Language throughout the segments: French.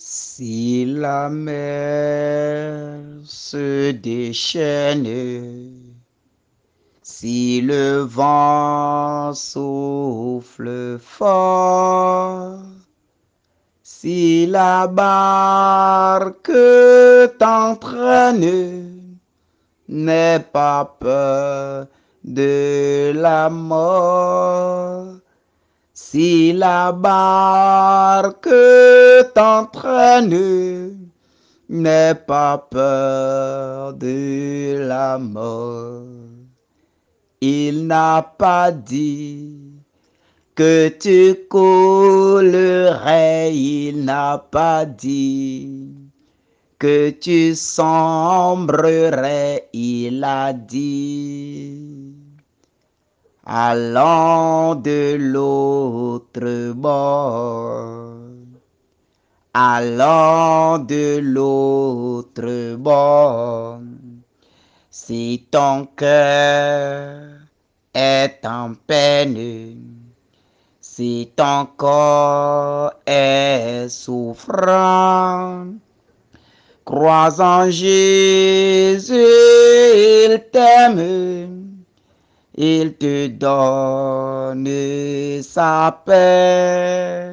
Si la mer se déchaîne, si le vent souffle fort, si la barque t'entraîne, n'aie pas peur de la mort. Si la barque t'entraîne, n'aie pas peur de la mort. Il n'a pas dit que tu coulerais, il n'a pas dit que tu sombrerais, il a dit: allons de l'autre bord, allons de l'autre bord. Si ton cœur est en peine, si ton corps est souffrant, crois en Jésus, il t'aime, il te donne sa paix.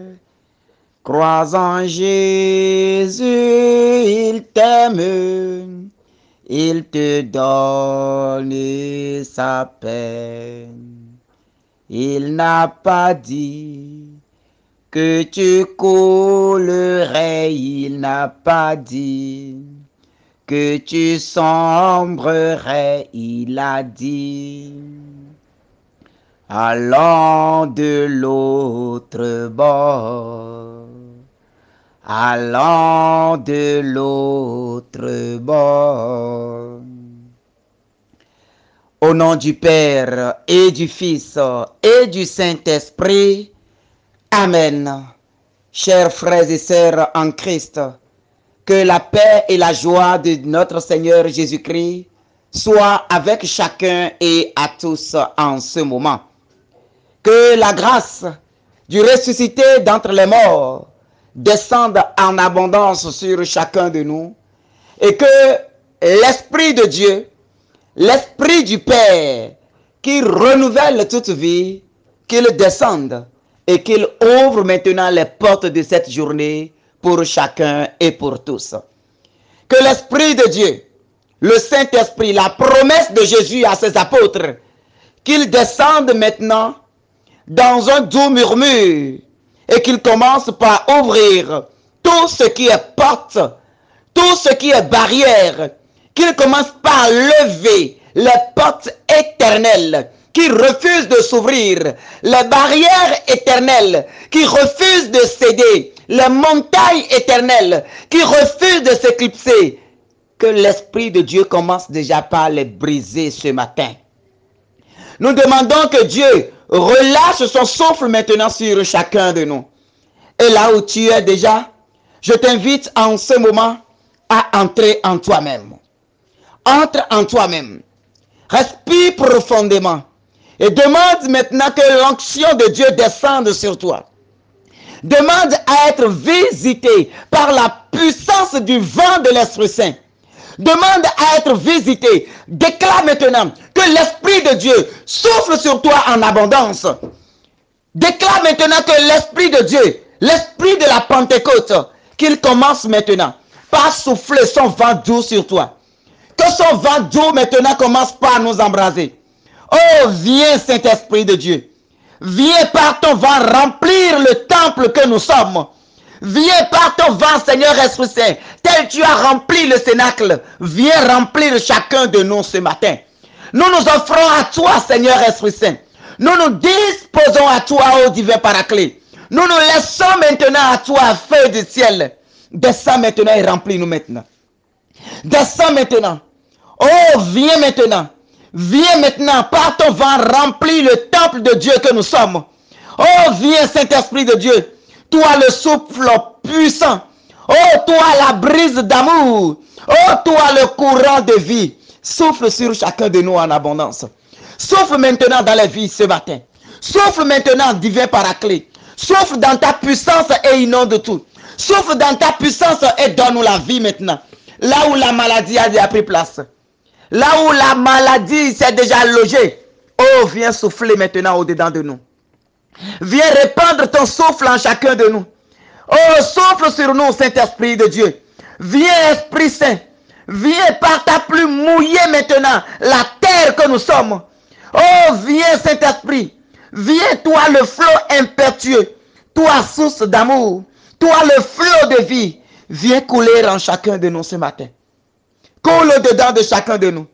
Crois en Jésus, il t'aime, il te donne sa paix. Il n'a pas dit que tu coulerais, il n'a pas dit que tu sombrerais, il a dit: allons de l'autre bord, allons de l'autre bord. Au nom du Père et du Fils et du Saint-Esprit, Amen. Chers frères et sœurs en Christ, que la paix et la joie de notre Seigneur Jésus-Christ soient avec chacun et à tous en ce moment. Que la grâce du ressuscité d'entre les morts descende en abondance sur chacun de nous et que l'Esprit de Dieu, l'Esprit du Père qui renouvelle toute vie, qu'il descende et qu'il ouvre maintenant les portes de cette journée pour chacun et pour tous. Que l'Esprit de Dieu, le Saint-Esprit, la promesse de Jésus à ses apôtres, qu'il descende maintenant dans un doux murmure et qu'il commence par ouvrir tout ce qui est porte, tout ce qui est barrière, qu'il commence par lever les portes éternelles qui refusent de s'ouvrir, les barrières éternelles qui refusent de céder, les montagnes éternelles qui refusent de s'éclipser. Que l'Esprit de Dieu commence déjà par les briser ce matin. Nous demandons que Dieu relâche son souffle maintenant sur chacun de nous. Et là où tu es déjà, je t'invite en ce moment à entrer en toi-même. Entre en toi-même. Respire profondément. Et demande maintenant que l'onction de Dieu descende sur toi. Demande à être visité par la puissance du vent de l'Esprit Saint. Demande à être visité. Déclare maintenant que l'Esprit de Dieu souffle sur toi en abondance. Déclare maintenant que l'Esprit de Dieu, l'Esprit de la Pentecôte, qu'il commence maintenant par souffler son vent doux sur toi. Que son vent doux maintenant commence par nous embraser. Oh, viens Saint-Esprit de Dieu. Viens par ton vent remplir le temple que nous sommes. Viens par ton vent, Seigneur Esprit Saint, tel tu as rempli le cénacle. Viens remplir chacun de nous ce matin. Nous nous offrons à toi, Seigneur Esprit Saint. Nous nous disposons à toi, ô divin Paraclet. Nous nous laissons maintenant à toi, feu du ciel. Descends maintenant et remplis-nous maintenant. Descends maintenant. Oh, viens maintenant. Viens maintenant, par ton vent, remplis le temple de Dieu que nous sommes. Oh, viens, Saint-Esprit de Dieu. Toi, le souffle puissant. Oh, toi, la brise d'amour. Oh, toi, le courant de vie. Souffle sur chacun de nous en abondance. Souffle maintenant dans les vies ce matin. Souffle maintenant, divin Paraclet. Souffle dans ta puissance et inonde tout. Souffle dans ta puissance et donne-nous la vie maintenant. Là où la maladie a déjà pris place. Là où la maladie s'est déjà logée. Oh, viens souffler maintenant au-dedans de nous. Viens répandre ton souffle en chacun de nous. Oh, souffle sur nous, Saint-Esprit de Dieu. Viens, Esprit Saint. Viens par ta plume mouiller maintenant la terre que nous sommes. Oh, viens, Saint-Esprit. Viens, toi, le flot impétueux. Toi, source d'amour. Toi, le flot de vie. Viens couler en chacun de nous ce matin. Coule dedans de chacun de nous.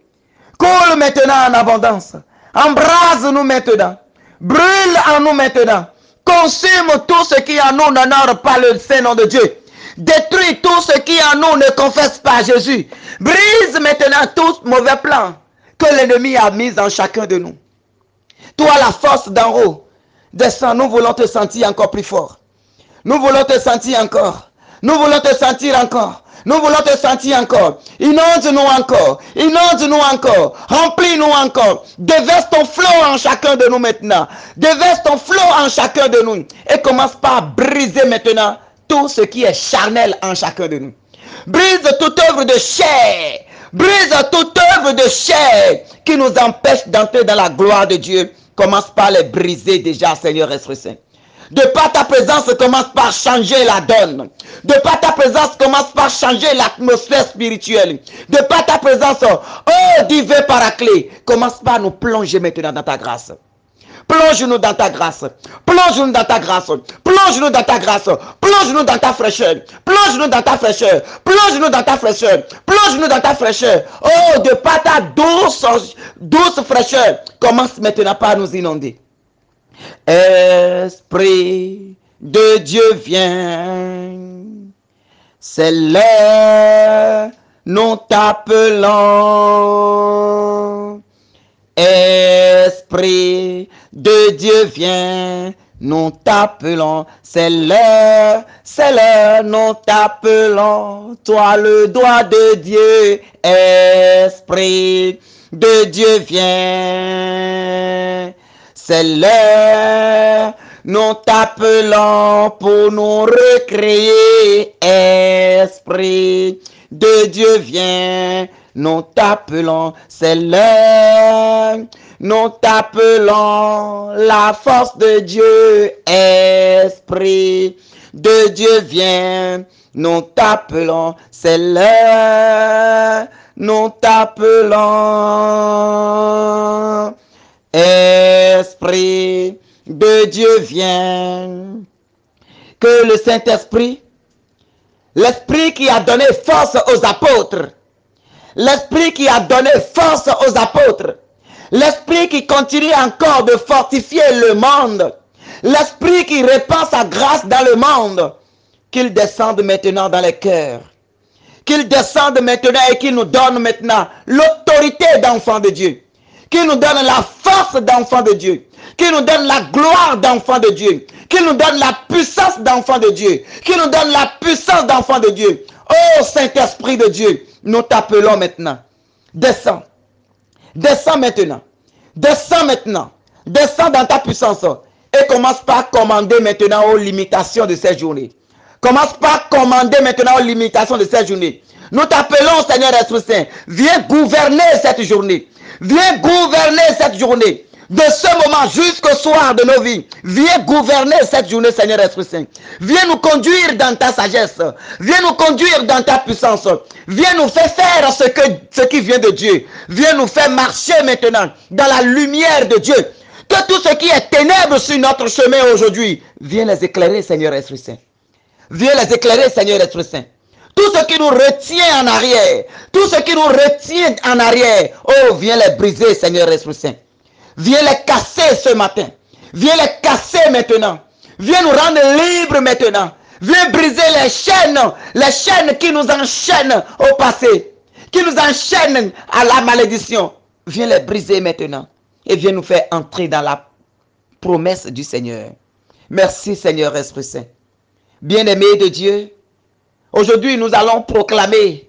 Coule maintenant en abondance. Embrase-nous maintenant. Brûle en nous maintenant. Consume tout ce qui en nous n'honore pas le Saint-Nom de Dieu. Détruis tout ce qui en nous ne confesse pas Jésus. Brise maintenant tout mauvais plan que l'ennemi a mis en chacun de nous. Toi, la force d'en haut, descends, nous voulons te sentir encore plus fort. Nous voulons te sentir encore. Nous voulons te sentir encore. Nous voulons te sentir encore. Inonde-nous encore. Inonde-nous encore. Remplis-nous encore. Déverse ton flot en chacun de nous maintenant. Déverse ton flot en chacun de nous. Et commence par briser maintenant tout ce qui est charnel en chacun de nous. Brise toute œuvre de chair. Brise toute œuvre de chair qui nous empêche d'entrer dans la gloire de Dieu. Commence par les briser déjà, Seigneur Esprit Saint. De par ta présence, commence par changer la donne. De par ta présence, commence par changer l'atmosphère spirituelle. De par ta présence, oh divin paraclet, commence par nous plonger maintenant dans ta grâce. Plonge-nous dans ta grâce. Plonge-nous dans ta grâce. Plonge-nous dans ta grâce. Plonge-nous dans ta fraîcheur. Plonge-nous dans ta fraîcheur. Plonge-nous dans ta fraîcheur. Plonge-nous dans ta fraîcheur. Oh, de par ta douce fraîcheur, commence maintenant par nous inonder. Esprit de Dieu viens, c'est l'heure, nous t'appelons. Esprit de Dieu viens, nous t'appelons. C'est l'heure, nous t'appelons. Toi le doigt de Dieu, Esprit de Dieu viens. C'est l'heure, nous t'appelons pour nous recréer. Esprit de Dieu viens, nous t'appelons. C'est l'heure, nous t'appelons. La force de Dieu, Esprit de Dieu viens, nous t'appelons. C'est l'heure, nous t'appelons. Esprit de Dieu viens. Que le Saint-Esprit, l'Esprit qui a donné force aux apôtres, l'Esprit qui a donné force aux apôtres, l'Esprit qui continue encore de fortifier le monde, l'Esprit qui répand sa grâce dans le monde, qu'il descende maintenant dans les cœurs, qu'il descende maintenant et qu'il nous donne maintenant l'autorité d'enfant de Dieu, qu'il nous donne la force d'enfant de Dieu, qu'il nous donne la gloire d'enfant de Dieu, qu'il nous donne la puissance d'enfant de Dieu, qu'il nous donne la puissance d'enfant de Dieu. Oh Saint-Esprit de Dieu, nous t'appelons maintenant. Descends. Descends maintenant. Descends maintenant. Descends dans ta puissance et commence par commander maintenant aux limitations de cette journée. Commence par commander maintenant aux limitations de cette journée. Nous t'appelons, Seigneur Esprit Saint. Viens gouverner cette journée. Viens gouverner cette journée. De ce moment jusqu'au soir de nos vies. Viens gouverner cette journée, Seigneur Esprit Saint. Viens nous conduire dans ta sagesse. Viens nous conduire dans ta puissance. Viens nous faire ce qui vient de Dieu. Viens nous faire marcher maintenant dans la lumière de Dieu. Que tout ce qui est ténèbres sur notre chemin aujourd'hui, viens les éclairer, Seigneur Esprit Saint. Viens les éclairer, Seigneur Esprit Saint. Tout ce qui nous retient en arrière, tout ce qui nous retient en arrière, oh, viens les briser, Seigneur Esprit Saint. Viens les casser ce matin. Viens les casser maintenant. Viens nous rendre libres maintenant. Viens briser les chaînes qui nous enchaînent au passé, qui nous enchaînent à la malédiction. Viens les briser maintenant et viens nous faire entrer dans la promesse du Seigneur. Merci Seigneur Esprit Saint. Bien-aimés de Dieu, aujourd'hui nous allons proclamer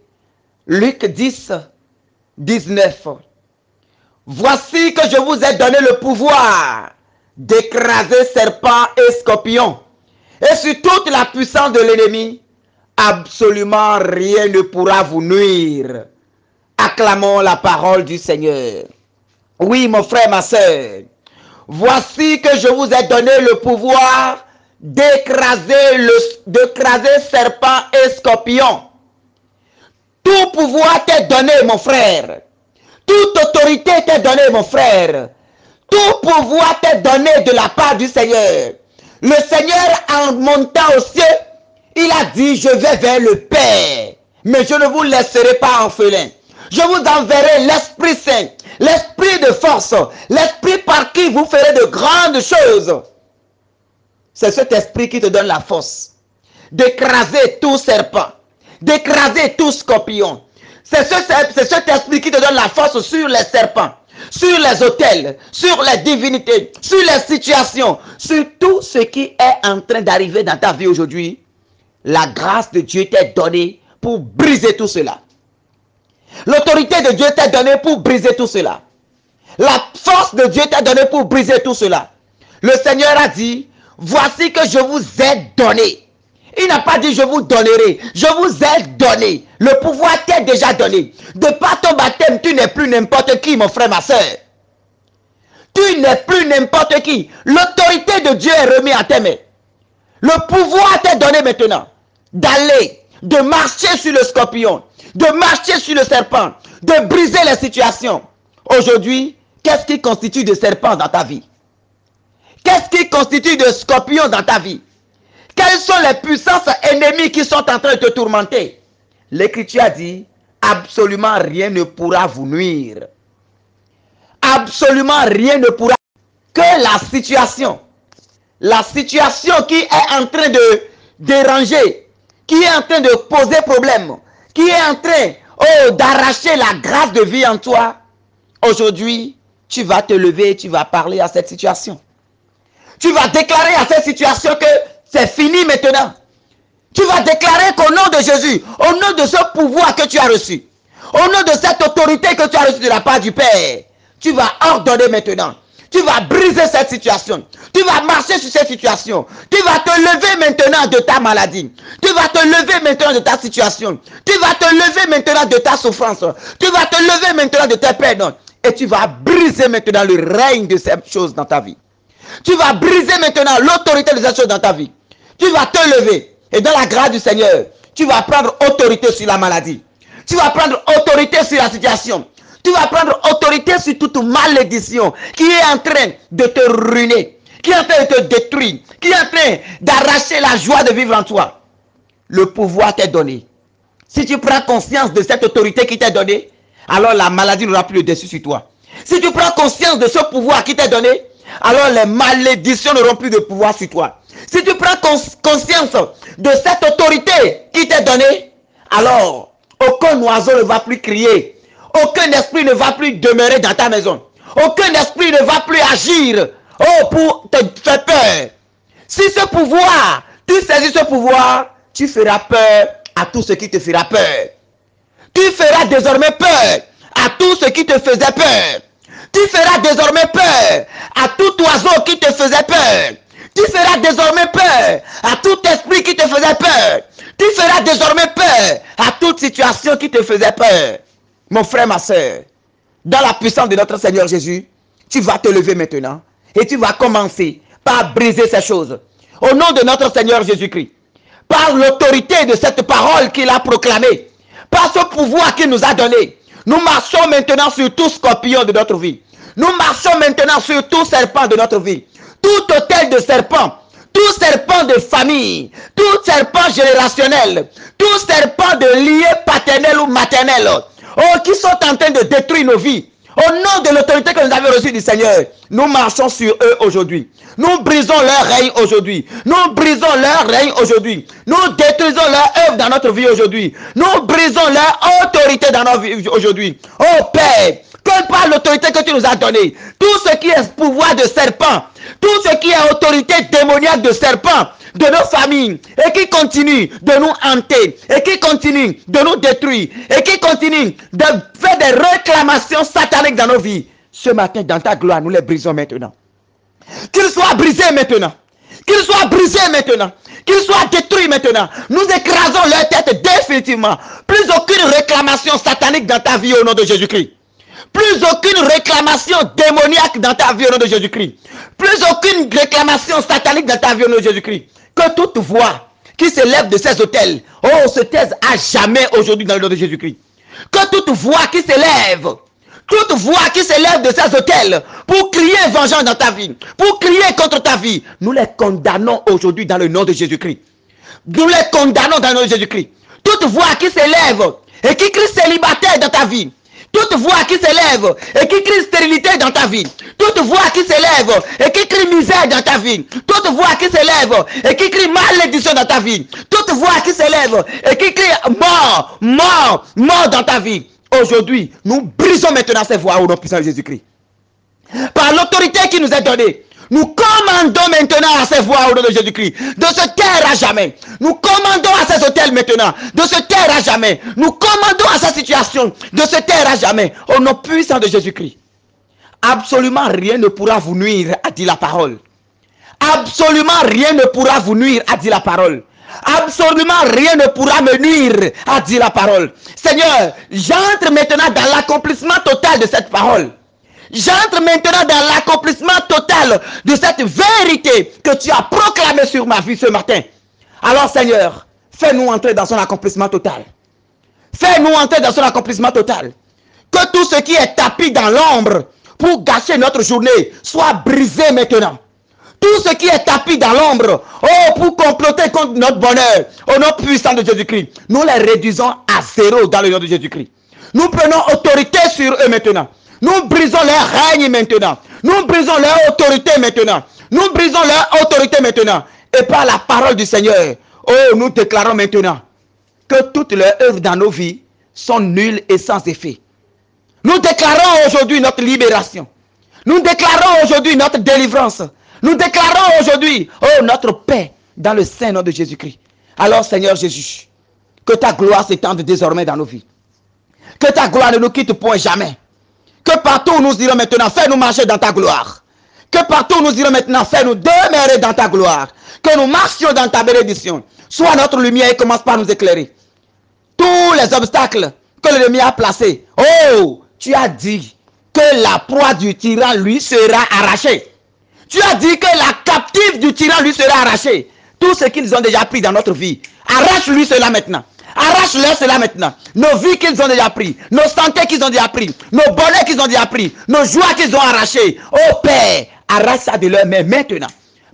Luc 10, 19. Voici que je vous ai donné le pouvoir d'écraser serpents et scorpions et sur toute la puissance de l'ennemi absolument rien ne pourra vous nuire. Acclamons la parole du Seigneur. Oui, mon frère, ma soeur, voici que je vous ai donné le pouvoir d'écraser serpent et scorpion. Tout pouvoir t'est donné, mon frère. Toute autorité t'est donnée, mon frère. Tout pouvoir t'est donné de la part du Seigneur. Le Seigneur, en montant au ciel, il a dit, je vais vers le Père, mais je ne vous laisserai pas orphelin. Je vous enverrai l'Esprit Saint, l'Esprit de force, l'Esprit par qui vous ferez de grandes choses. C'est cet Esprit qui te donne la force d'écraser tout serpent, d'écraser tout scorpion. C'est cet Esprit qui te donne la force sur les serpents, sur les autels, sur les divinités, sur les situations, sur tout ce qui est en train d'arriver dans ta vie aujourd'hui. La grâce de Dieu t'est donnée pour briser tout cela. L'autorité de Dieu t'est donnée pour briser tout cela. La force de Dieu t'est donnée pour briser tout cela. Le Seigneur a dit, voici que je vous ai donné. Il n'a pas dit je vous donnerai. Je vous ai donné. Le pouvoir t'est déjà donné. De par ton baptême, tu n'es plus n'importe qui, mon frère, ma soeur. Tu n'es plus n'importe qui. L'autorité de Dieu est remise à tes mains. Le pouvoir t'est donné maintenant d'aller, de marcher sur le scorpion, de marcher sur le serpent, de briser les situations. Aujourd'hui, qu'est-ce qui constitue de serpent dans ta vie? Qu'est-ce qui constitue de scorpion dans ta vie? Quelles sont les puissances ennemies qui sont en train de te tourmenter? L'Écriture a dit, absolument rien ne pourra vous nuire. Absolument rien ne pourra. Que la situation qui est en train de déranger, qui est en train de poser problème, qui est en train d'arracher la grâce de vie en toi, aujourd'hui, tu vas te lever et tu vas parler à cette situation. Tu vas déclarer à cette situation que c'est fini maintenant. Tu vas déclarer qu'au nom de Jésus, au nom de ce pouvoir que tu as reçu, au nom de cette autorité que tu as reçue de la part du Père, tu vas ordonner maintenant. Tu vas briser cette situation. Tu vas marcher sur cette situation. Tu vas te lever maintenant de ta maladie. Tu vas te lever maintenant de ta situation. Tu vas te lever maintenant de ta souffrance. Tu vas te lever maintenant de tes peines. Et tu vas briser maintenant le règne de ces choses dans ta vie. Tu vas briser maintenant l'autorité de ces choses dans ta vie. Tu vas te lever. Et dans la grâce du Seigneur, tu vas prendre autorité sur la maladie. Tu vas prendre autorité sur la situation. Tu vas prendre autorité sur toute malédiction qui est en train de te ruiner, qui est en train de te détruire, qui est en train d'arracher la joie de vivre en toi. Le pouvoir t'est donné. Si tu prends conscience de cette autorité qui t'est donnée, alors la maladie n'aura plus le dessus sur toi. Si tu prends conscience de ce pouvoir qui t'est donné, alors les malédictions n'auront plus de pouvoir sur toi. Si tu prends conscience de cette autorité qui t'est donnée, alors aucun oiseau ne va plus crier. Aucun esprit ne va plus demeurer dans ta maison. Aucun esprit ne va plus agir pour te faire peur. Si ce pouvoir, tu saisis ce pouvoir, tu feras peur à tout ce qui te fera peur. Tu feras désormais peur à tout ce qui te faisait peur. Tu feras désormais peur à tout oiseau qui te faisait peur. Tu feras désormais peur à tout esprit qui te faisait peur. Tu feras désormais peur à toute situation qui te faisait peur. Mon frère, ma soeur, dans la puissance de notre Seigneur Jésus, tu vas te lever maintenant et tu vas commencer par briser ces choses. Au nom de notre Seigneur Jésus-Christ, par l'autorité de cette parole qu'il a proclamée, par ce pouvoir qu'il nous a donné, nous marchons maintenant sur tout scorpion de notre vie. Nous marchons maintenant sur tout serpent de notre vie. Tout autel de serpent, tout serpent de famille, tout serpent générationnel, tout serpent de liens paternel ou maternel, qui sont en train de détruire nos vies. Au nom de l'autorité que nous avons reçue du Seigneur, nous marchons sur eux aujourd'hui. Nous brisons leur règne aujourd'hui. Nous brisons leur règne aujourd'hui. Nous détruisons leur œuvre dans notre vie aujourd'hui. Nous brisons leur autorité dans notre vie aujourd'hui. Oh Père, que par l'autorité que tu nous as donnée, tout ce qui est pouvoir de serpent, tout ce qui est autorité démoniaque de serpent, de nos familles, et qui continue de nous hanter, et qui continue de nous détruire, et qui continue de faire des réclamations sataniques dans nos vies. Ce matin, dans ta gloire, nous les brisons maintenant. Qu'ils soient brisés maintenant. qu'ils soient brisés maintenant, qu'ils soient détruits maintenant. Nous écrasons leur tête définitivement. Plus aucune réclamation satanique dans ta vie au nom de Jésus-Christ. Plus aucune réclamation démoniaque dans ta vie au nom de Jésus-Christ. Plus aucune réclamation satanique dans ta vie au nom de Jésus-Christ. Que toute voix qui s'élève de ces autels, oh, se taise à jamais aujourd'hui dans le nom de Jésus-Christ. Que toute voix qui s'élève, toute voix qui s'élève de ces autels pour crier vengeance dans ta vie, pour crier contre ta vie, nous les condamnons aujourd'hui dans le nom de Jésus-Christ. Nous les condamnons dans le nom de Jésus-Christ. Toute voix qui s'élève et qui crie célibataire dans ta vie, toute voix qui s'élève et qui crie stérilité dans ta vie, toute voix qui s'élève et qui crie misère dans ta vie, toute voix qui s'élève et qui crie malédiction dans ta vie, toute voix qui s'élève et qui crie mort, mort, mort dans ta vie. Aujourd'hui, nous brisons maintenant ces voix au nom puissant de Jésus-Christ. Par l'autorité qui nous est donnée, nous commandons maintenant à ces voix au nom de Jésus-Christ de se taire à jamais. Nous commandons à ces hôtels maintenant de se taire à jamais. Nous commandons à cette situation de se taire à jamais au nom puissant de Jésus-Christ. Absolument rien ne pourra vous nuire, a dit la parole. Absolument rien ne pourra vous nuire, a dit la parole. Absolument rien ne pourra me nuire, a dit la parole. Seigneur, j'entre maintenant dans l'accomplissement total de cette parole. J'entre maintenant dans l'accomplissement total de cette vérité que tu as proclamée sur ma vie ce matin. Alors Seigneur, fais-nous entrer dans son accomplissement total. Fais-nous entrer dans son accomplissement total. Que tout ce qui est tapis dans l'ombre pour gâcher notre journée soit brisé maintenant. Tout ce qui est tapis dans l'ombre, oh, pour comploter contre notre bonheur, au nom puissant de Jésus-Christ, nous les réduisons à zéro dans le nom de Jésus-Christ. Nous prenons autorité sur eux maintenant. Nous brisons leur règne maintenant. Nous brisons leur autorité maintenant. Nous brisons leur autorité maintenant. Et par la parole du Seigneur, oh, nous déclarons maintenant que toutes leurs œuvres dans nos vies sont nulles et sans effet. Nous déclarons aujourd'hui notre libération. Nous déclarons aujourd'hui notre délivrance. Nous déclarons aujourd'hui, oh, notre paix dans le saint nom de Jésus-Christ. Alors, Seigneur Jésus, que ta gloire s'étende désormais dans nos vies. Que ta gloire ne nous quitte point jamais. Que partout où nous irons maintenant, fais-nous marcher dans ta gloire. Que partout où nous irons maintenant, fais-nous demeurer dans ta gloire. Que nous marchions dans ta bénédiction. Sois notre lumière et commence par nous éclairer. Tous les obstacles que l'ennemi a placés. Oh, tu as dit que la proie du tyran lui sera arrachée. Tu as dit que la captive du tyran lui sera arrachée. Tout ce qu'ils ont déjà pris dans notre vie, arrache-lui cela maintenant. Arrache-leur cela maintenant. Nos vies qu'ils ont déjà pris, nos santé qu'ils ont déjà pris, nos bonheurs qu'ils ont déjà pris, nos joies qu'ils ont arrachées. Oh Père, arrache ça de leurs mains maintenant.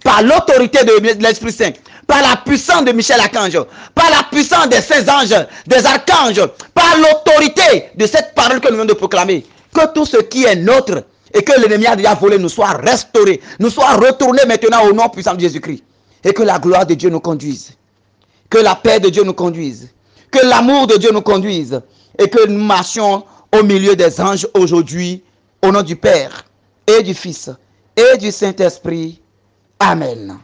Par l'autorité de l'Esprit Saint, par la puissance de Michel Archange, par la puissance des saints anges, des archanges, par l'autorité de cette parole que nous venons de proclamer. Que tout ce qui est nôtre et que l'ennemi a déjà volé nous soit restauré, nous soit retourné maintenant au nom puissant de Jésus-Christ. Et que la gloire de Dieu nous conduise. Que la paix de Dieu nous conduise. Que l'amour de Dieu nous conduise. Et que nous marchions au milieu des anges aujourd'hui. Au nom du Père et du Fils et du Saint-Esprit. Amen.